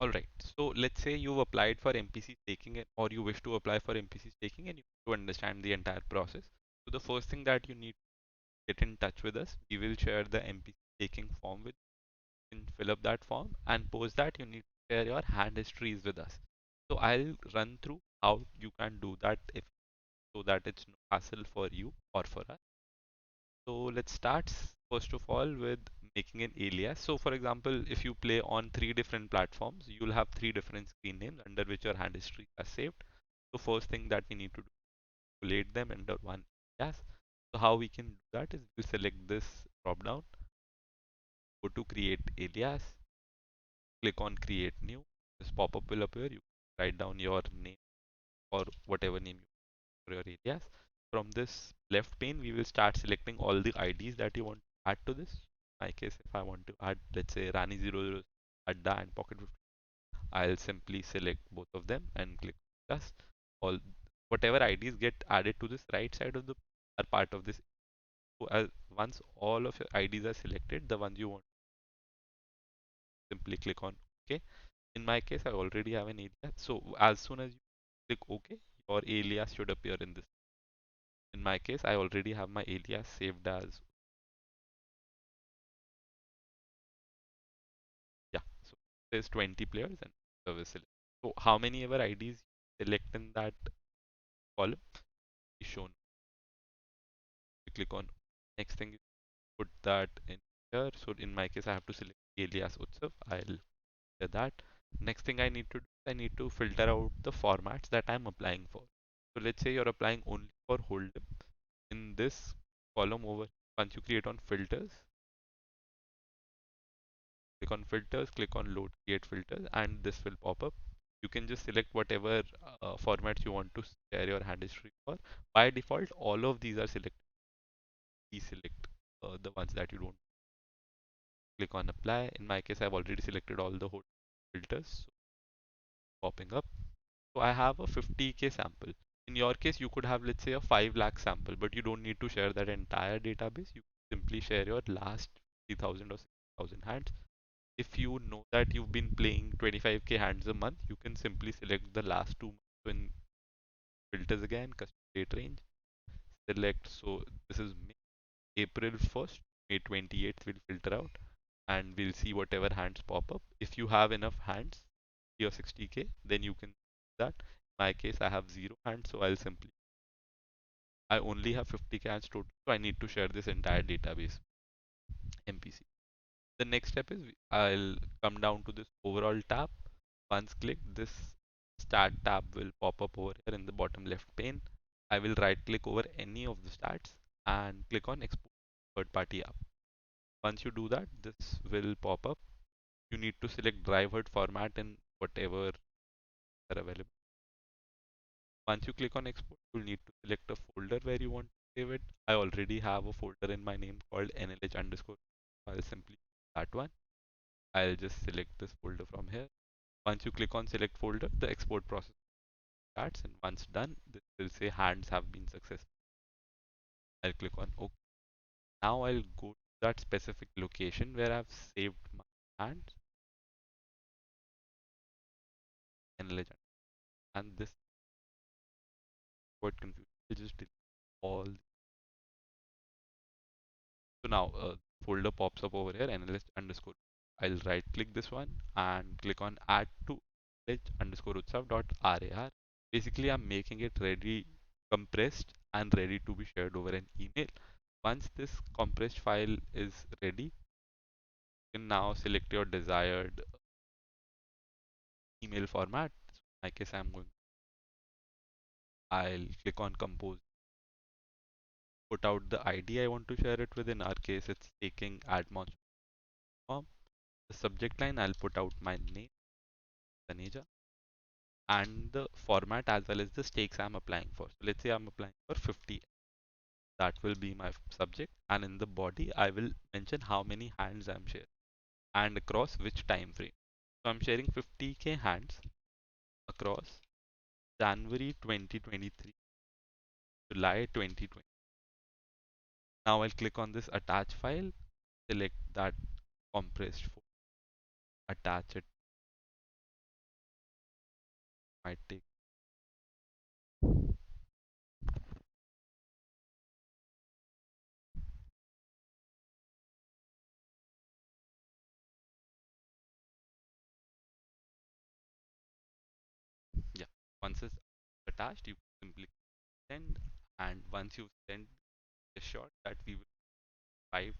All right. So let's say you've applied for MPC staking or you wish to apply for MPC staking and you want to understand the entire process. So the first thing that you need to get in touch with us. We will share the MPC staking form with you. You can fill up that form and post that you need to share your hand histories with us. So I'll run through how you can do that if so that it's no hassle for you or for us. So let's start first of all with making an alias. So for example, if you play on three different platforms, you'll have three different screen names under which your hand history are saved. So first thing that we need to do is collate them under one alias. So how we can do that is we select this drop down, go to create alias, click on create new. This pop-up will appear. You write down your name or whatever name you want for your alias. From this left pane, we will start selecting all the IDs that you want to add to this. In my case, if I want to add, let's say Rani00, Adda and Pocket 50, I'll simply select both of them and click plus. All whatever IDs get added to this right side of the are part of this. So once all of your IDs are selected, the ones you want, simply click on OK. In my case, I already have an alias. So as soon as you click OK, your alias should appear in this. In my case, I already have my alias saved as, yeah. So there's 20 players and service select. So how many ever IDs you select in that column is shown. You click on next thing, you put that in here. So in my case, I have to select alias Utsav. I'll do that. Next thing I need to do, I need to filter out the formats that I'm applying for. So let's say you're applying only for Hold'em. In this column over, once you create on filters, click on load create filters, and this will pop up. You can just select whatever formats you want to share your hand history for. By default, all of these are selected. Deselect the ones that you don't. Click on apply. In my case, I've already selected all the whole filters, so popping up. So I have a 50K sample. In your case, you could have, let's say, a 5 lakh sample, but you don't need to share that entire database. You simply share your last 50,000 or 60,000 hands. If you know that you've been playing 25K hands a month, you can simply select the last 2 months in filters again, custom date range, select. So this is May, April 1st, May 28th will filter out and we'll see whatever hands pop up. If you have enough hands, your 60K, then you can do that. In my case, I have 0 hands, so I'll simply, I only have 50K hands total, so I need to share this entire database, MPC. The next step is I'll come down to this overall tab. Once clicked, this start tab will pop up over here in the bottom left pane. I will right click over any of the stats and click on export third party app. Once you do that, this will pop up. You need to select driver format in whatever are available. Once you click on export, you'll need to select a folder where you want to save it. I already have a folder in my name called NLH underscore. I'll simply that one. I'll just select this folder from here. Once you click on select folder, the export process starts, and once done, this will say hands have been successful. I'll click on OK. Now I'll go to that specific location where I've saved my hands NLH, and this quite confusing. I'll just delete all. So now folder pops up over here, analyst underscore. I'll right click this one and click on add to underscore utsav.rar. Basically, I'm making it ready, compressed and ready to be shared over an email. Once this compressed file is ready, you can now select your desired email format. So in my case, I'll click on compose, put out the ID I want to share it with. In our case, it's taking admon form. The subject line, I'll put out my name, Taneja, and the format as well as the stakes I'm applying for. So let's say I'm applying for 50. That will be my subject, and in the body, I will mention how many hands I'm sharing and across which time frame. So I'm sharing 50K hands across January 2023, July 2020. Now I'll click on this attach file, select that compressed folder, attach it. might take. Yeah, once it's attached, you simply send, and once you send, assure that we will 5